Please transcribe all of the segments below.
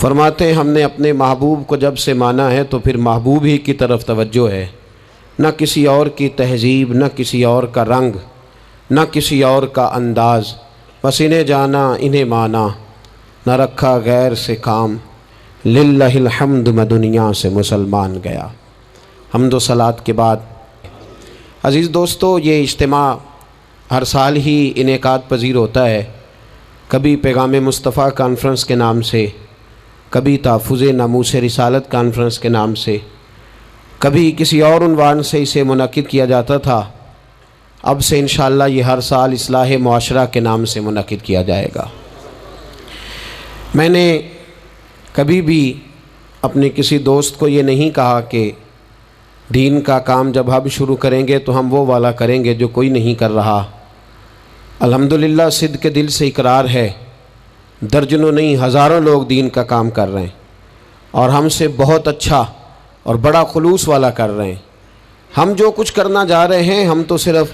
فرماتے ہیں ہم نے اپنے محبوب کو جب سے مانا ہے تو پھر محبوب ہی کی طرف توجہ ہے، نہ کسی اور کی تہذیب، نہ کسی اور کا رنگ، نہ کسی اور کا انداز، بس انہیں جانا انہیں مانا، نہ رکھا غیر سے کام، للہ الحمد میں دنیا سے مسلمان گیا۔ حمد و صلات کے بعد عزیز دوستو، یہ اجتماع ہر سال ہی انعقاد پذیر ہوتا ہے، کبھی پیغام مصطفیٰ کانفرنس کے نام سے، کبھی تحفظ ناموس رسالت کانفرنس کے نام سے، کبھی کسی اور عنوان سے اسے منعقد کیا جاتا تھا۔ اب سے انشاءاللہ یہ ہر سال اصلاح معاشرہ کے نام سے منعقد کیا جائے گا۔ میں نے کبھی بھی اپنے کسی دوست کو یہ نہیں کہا کہ دین کا کام جب ہم شروع کریں گے تو ہم وہ والا کریں گے جو کوئی نہیں کر رہا۔ الحمدللہ صدق کے دل سے اقرار ہے، درجنوں نہیں ہزاروں لوگ دین کا کام کر رہے ہیں، اور ہم سے بہت اچھا اور بڑا خلوص والا کر رہے ہیں۔ ہم جو کچھ کرنا جا رہے ہیں، ہم تو صرف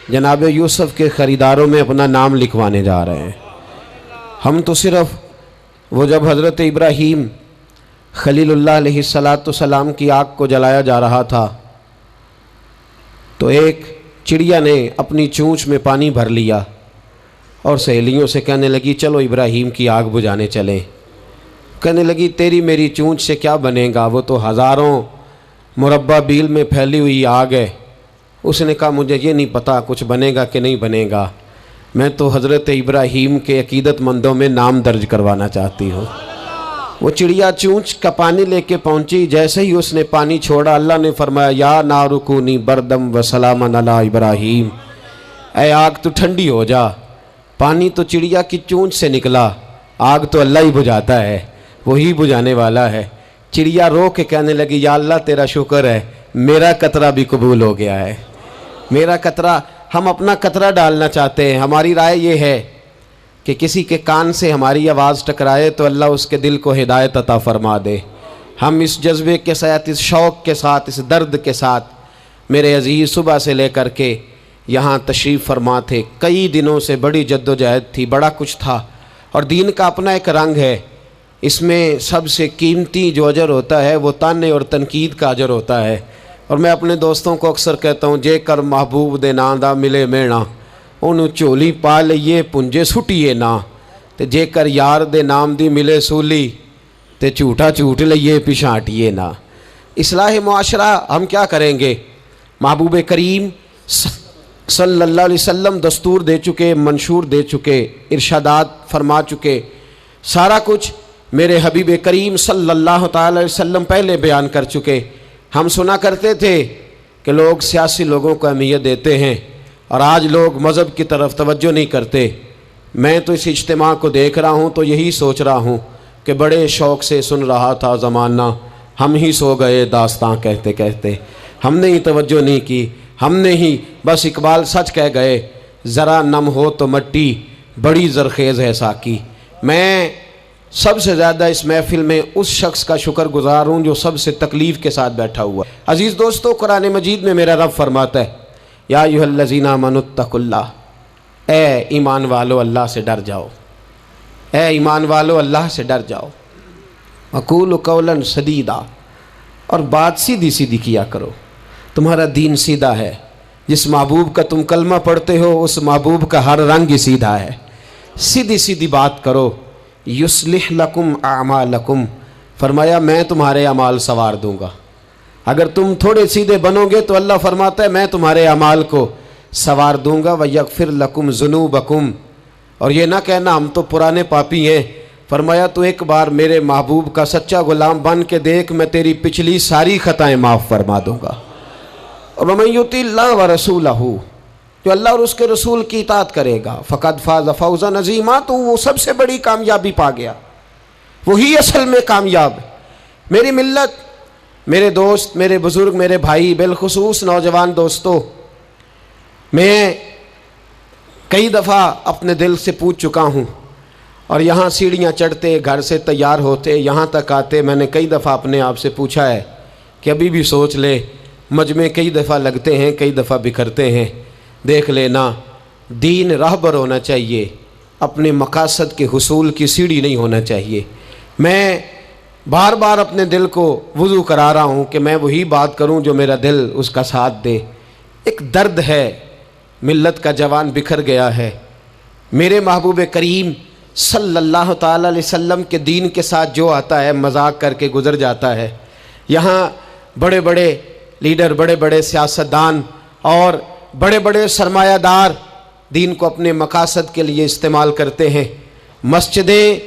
جناب یوسف کے خریداروں میں اپنا نام لکھوانے جا رہے ہیں۔ ہم تو صرف وہ جب حضرت ابراہیم خلیل اللہ علیہ السلام کی آگ کو جلایا جا رہا تھا تو ایک چڑیا نے اپنی چونچ میں پانی بھر لیا اور سہیلیوں سے کہنے لگی چلو ابراہیم کی آگ بجھانے چلیں۔ کہنے لگی تیری میری چونچ سے کیا بنے گا، وہ تو ہزاروں مربع بیل میں پھیلی ہوئی آگ ہے۔ اس نے کہا مجھے یہ نہیں پتا کچھ بنے گا کہ نہیں بنے گا، میں تو حضرت ابراہیم کے عقیدت مندوں میں نام درج کروانا چاہتی ہوں۔ وہ چڑیا چونچ کا پانی لے کے پہنچی، جیسے ہی اس نے پانی چھوڑا اللہ نے فرمایا یا نار کونی بردم و سلاما علی ابراہیم، اے آگ تو ٹھنڈی ہو جا۔ پانی تو چڑیا کی چونچ سے نکلا، آگ تو اللہ ہی بجھاتا ہے، وہی بجھانے والا ہے۔ چڑیا رو کے کہنے لگی یا اللہ تیرا شکر ہے، میرا قطرہ بھی قبول ہو گیا ہے۔ میرا قطرہ، ہم اپنا قطرہ ڈالنا چاہتے ہیں۔ ہماری رائے یہ ہے کہ کسی کے کان سے ہماری آواز ٹکرائے تو اللہ اس کے دل کو ہدایت عطا فرما دے۔ ہم اس جذبے کے ساتھ، اس شوق کے ساتھ، اس درد کے ساتھ میرے عزیز صبح سے لے کر کے یہاں تشریف فرما تھے۔ کئی دنوں سے بڑی جد و جہد تھی، بڑا کچھ تھا، اور دین کا اپنا ایک رنگ ہے۔ اس میں سب سے قیمتی جو اجر ہوتا ہے وہ تانے اور تنقید کا اجر ہوتا ہے۔ اور میں اپنے دوستوں کو اکثر کہتا ہوں جے کر محبوب دے ناں دا ملے مینا، انہوں چولی پا لئیے پنجے سٹیے نا، تے جے کر یار دے نام دی ملے سولی تے جھوٹا جھوٹ لئیے پچھانٹیے نا۔ اصلاح معاشرہ ہم کیا کریں گے؟ محبوب کریم صلی اللہ علیہ وسلم دستور دے چکے، منشور دے چکے، ارشادات فرما چکے، سارا کچھ میرے حبیب کریم صلی اللہ تعالی علیہ وسلم پہلے بیان کر چکے۔ ہم سنا کرتے تھے کہ لوگ سیاسی لوگوں کو اہمیت دیتے ہیں اور آج لوگ مذہب کی طرف توجہ نہیں کرتے۔ میں تو اس اجتماع کو دیکھ رہا ہوں تو یہی سوچ رہا ہوں کہ بڑے شوق سے سن رہا تھا زمانہ، ہم ہی سو گئے داستاں کہتے کہتے، ہم نے ہی توجہ نہیں کی، ہم نے ہی بس اقبال سچ کہہ گئے، ذرا نم ہو تو مٹی بڑی زرخیز ہے ساکی۔ میں سب سے زیادہ اس محفل میں اس شخص کا شکر گزار ہوں جو سب سے تکلیف کے ساتھ بیٹھا ہوا۔ عزیز دوستو، قرآن مجید میں میرا رب فرماتا ہے یا ایھا الذین آمنوا اتقوا اللہ، اے ایمان والو اللہ سے ڈر جاؤ، اے ایمان والو اللہ سے ڈر جاؤ، وقولوا قولا سدیدا، اور بات سیدھی سیدھی کیا کرو۔ تمہارا دین سیدھا ہے، جس محبوب کا تم کلمہ پڑھتے ہو اس محبوب کا ہر رنگ ہی سیدھا ہے۔ سیدھی سیدھی بات کرو۔ یصلح لکم اعمالکم، فرمایا میں تمہارے اعمال سنوار دوں گا۔ اگر تم تھوڑے سیدھے بنو گے تو اللہ فرماتا ہے میں تمہارے اعمال کو سنوار دوں گا۔ ویغفر لکم ذنوبکم، اور یہ نہ کہنا ہم تو پرانے پاپی ہیں، فرمایا تو ایک بار میرے محبوب کا سچا غلام بن کے دیکھ، میں تیری پچھلی ساری خطائیں معاف فرما دوں گا۔ اور وَمَن یُطِعِ اللَّهَ وَرَسُولَهُ، جو اللہ اور اس کے رسول کی اطاعت کرے گا، فَقَدْ فَازَ فَوْزًا عَظِیمًا، تو وہ سب سے بڑی کامیابی پا گیا، وہی اصل میں کامیاب ہے۔ میری ملت، میرے دوست، میرے بزرگ، میرے بھائی، بالخصوص نوجوان دوستو، میں کئی دفعہ اپنے دل سے پوچھ چکا ہوں، اور یہاں سیڑھیاں چڑھتے، گھر سے تیار ہوتے، یہاں تک آتے، میں نے کئی دفعہ اپنے آپ سے پوچھا ہے کہ ابھی بھی سوچ لے، مجمع کئی دفعہ لگتے ہیں، کئی دفعہ بکھرتے ہیں، دیکھ لینا دین راہبر ہونا چاہیے، اپنے مقاصد کے حصول کی سیڑھی نہیں ہونا چاہیے۔ میں بار بار اپنے دل کو وضو کرا رہا ہوں کہ میں وہی بات کروں جو میرا دل اس کا ساتھ دے۔ ایک درد ہے، ملت کا جوان بکھر گیا ہے۔ میرے محبوب کریم صلی اللہ تعالیٰ علیہ وسلم کے دین کے ساتھ جو آتا ہے مذاق کر کے گزر جاتا ہے۔ یہاں بڑے بڑے لیڈر، بڑے بڑے سیاستدان اور بڑے بڑے سرمایہ دار دین کو اپنے مقاصد کے لیے استعمال کرتے ہیں۔ مسجدیں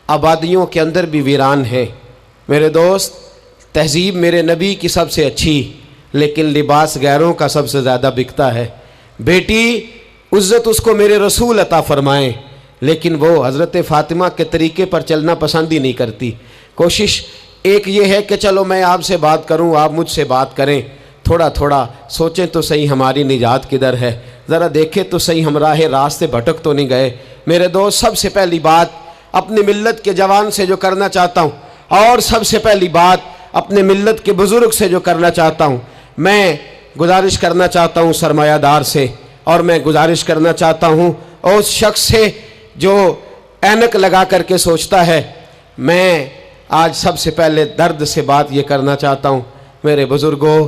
آبادیوں کے اندر بھی ویران ہیں۔ میرے دوست، تہذیب میرے نبی کی سب سے اچھی، لیکن لباس غیروں کا سب سے زیادہ بکتا ہے۔ بیٹی عزت اس کو میرے رسول عطا فرمائیں، لیکن وہ حضرت فاطمہ کے طریقے پر چلنا پسند ہی نہیں کرتی۔ کوشش ایک یہ ہے کہ چلو میں آپ سے بات کروں، آپ مجھ سے بات کریں، تھوڑا تھوڑا سوچیں تو صحیح ہماری نجات کدھر ہے، ذرا دیکھیں تو صحیح ہم راہ راست سے بھٹک تو نہیں گئے۔ میرے دوست، سب سے پہلی بات اپنی ملت کے جوان سے جو کرنا چاہتا ہوں، اور سب سے پہلی بات اپنے ملت کے بزرگ سے جو کرنا چاہتا ہوں، میں گزارش کرنا چاہتا ہوں سرمایہ دار سے، اور میں گزارش کرنا چاہتا ہوں اس شخص سے جو اینک لگا کر کے سوچتا ہے۔ میں آج سب سے پہلے درد سے بات یہ کرنا چاہتا ہوں، میرے بزرگوں،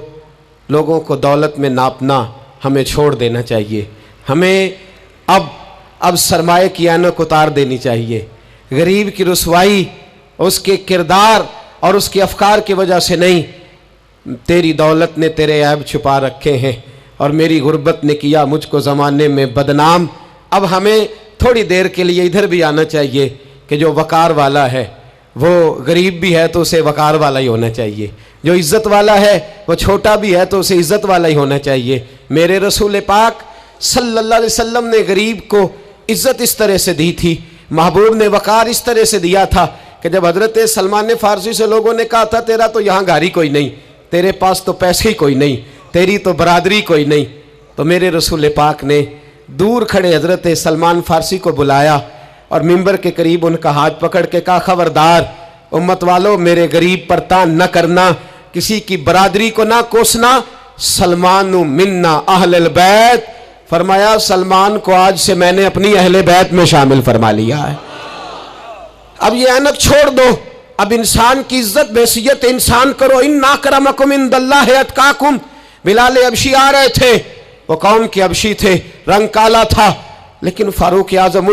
لوگوں کو دولت میں ناپنا ہمیں چھوڑ دینا چاہیے۔ ہمیں اب سرمایہ کی اینک اتار دینی چاہیے۔ غریب کی رسوائی اس کے کردار اور اس کے افکار کی وجہ سے نہیں، تیری دولت نے تیرے عیب چھپا رکھے ہیں، اور میری غربت نے کیا مجھ کو زمانے میں بدنام۔ اب ہمیں تھوڑی دیر کے لیے ادھر بھی آنا چاہیے کہ جو وقار والا ہے وہ غریب بھی ہے تو اسے وقار والا ہی ہونا چاہیے، جو عزت والا ہے وہ چھوٹا بھی ہے تو اسے عزت والا ہی ہونا چاہیے۔ میرے رسول پاک صلی اللہ علیہ وسلم نے غریب کو عزت اس طرح سے دی تھی، محبوب نے وقار اس طرح سے دیا تھا کہ جب حضرت سلمان فارسی سے لوگوں نے کہا تھا تیرا تو یہاں گھر ہی کوئی نہیں، تیرے پاس تو پیسے ہی کوئی نہیں، تیری تو برادری کوئی نہیں، تو میرے رسول پاک نے دور کھڑے حضرت سلمان فارسی کو بلایا اور ممبر کے قریب ان کا ہاتھ پکڑ کے کہا، خبردار امت والو، میرے غریب پر تان نہ کرنا، کسی کی برادری کو نہ کوسنا، سلمان منا اہل البیت، فرمایا سلمان کو آج سے میں نے اپنی اہل بیت میں شامل فرما لیا ہے۔ اب یہ اینک چھوڑ دو، اب انسان کی عزت بحیثیت انسان کرو۔ ان اکرمکم عند اللہ اتقاکم۔ بلال حبشی آ رہے تھے، وہ قوم کے حبشی تھے، رنگ کالا تھا، لیکن فاروق اعظم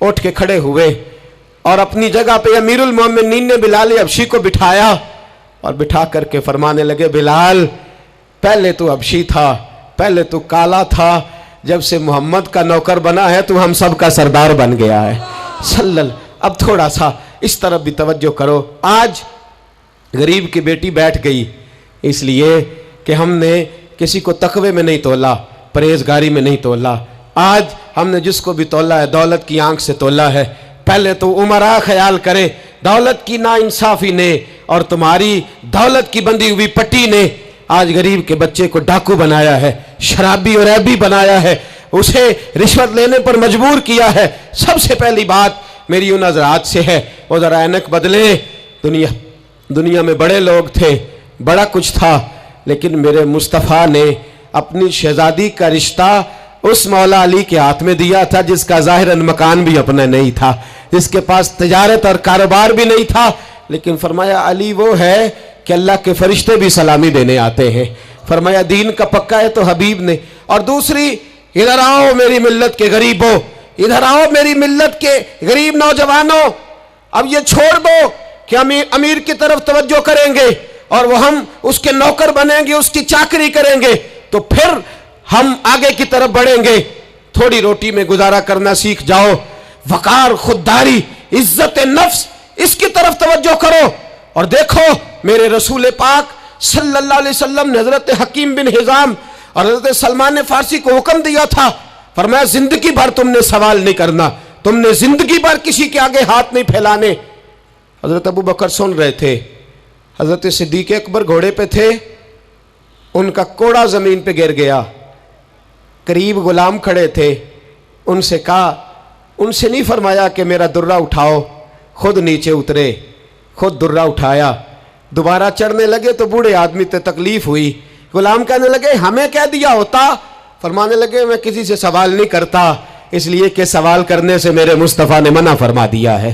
اٹھ کے کھڑے ہوئے اور اپنی جگہ پہ امیر المومنین نے بلال حبشی کو بٹھایا اور بٹھا کر کے فرمانے لگے، بلال پہلے تو حبشی تھا، پہلے تو کالا تھا، جب سے محمد کا نوکر بنا ہے تو ہم سب کا سردار بن گیا ہے۔ اب تھوڑا سا اس طرف بھی توجہ کرو۔ آج غریب کی بیٹی بیٹھ گئی اس لیے کہ ہم نے کسی کو تقوی میں نہیں تولا، پرہیزگاری میں نہیں تولا۔ آج ہم نے جس کو بھی تولا ہے دولت کی آنکھ سے تولا ہے۔ پہلے تو عمرہ خیال کرے، دولت کی ناانصافی نے اور تمہاری دولت کی بندھی ہوئی پٹی نے آج غریب کے بچے کو ڈاکو بنایا ہے، شرابی اور عیبی بنایا ہے، اسے رشوت لینے پر مجبور کیا ہے۔ سب سے پہلی بات میری ان حضرات سے ہے، وہ ذرا اینک بدلے۔ دنیا میں بڑے لوگ تھے، بڑا کچھ تھا، لیکن میرے مصطفیٰ نے اپنی شہزادی کا رشتہ اس مولا علی کے ہاتھ میں دیا تھا جس کا ظاہراً مکان بھی اپنا نہیں تھا، جس کے پاس تجارت اور کاروبار بھی نہیں تھا، لیکن فرمایا علی وہ ہے کہ اللہ کے فرشتے بھی سلامی دینے آتے ہیں۔ فرمایا دین کا پکا ہے تو حبیب نے۔ اور دوسری، ادھر آؤ میری ملت کے غریبوں، ادھر آؤ میری ملت کے غریب نوجوانوں، اب یہ چھوڑ دو کہ ہم امیر کی طرف توجہ کریں گے اور وہ ہم اس کے نوکر بنیں گے، اس کی چاکری کریں گے تو پھر ہم آگے کی طرف بڑھیں گے۔ تھوڑی روٹی میں گزارا کرنا سیکھ جاؤ، وقار، خودداری، عزت نفس، اس کی طرف توجہ کرو۔ اور دیکھو میرے رسول پاک صلی اللہ علیہ وسلم نے حضرت حکیم بن حزام اور حضرت سلمان فارسی کو حکم دیا تھا، فرمایا زندگی بھر تم نے سوال نہیں کرنا، تم نے زندگی بھر کسی کے آگے ہاتھ نہیں پھیلانے۔ حضرت ابو بکر سن رہے تھے، حضرت صدیق اکبر گھوڑے پہ تھے، ان کا کوڑا زمین پہ گر گیا، قریب غلام کھڑے تھے، ان سے کہا، ان سے نہیں فرمایا کہ میرا درہ اٹھاؤ، خود نیچے اترے، خود درہ اٹھایا، دوبارہ چڑھنے لگے تو بوڑھے آدمی تے تکلیف ہوئی، غلام کہنے لگے ہمیں کہہ دیا ہوتا، فرمانے لگے میں کسی سے سوال نہیں کرتا، اس لیے کہ سوال کرنے سے میرے مصطفیٰ نے منع فرما دیا ہے۔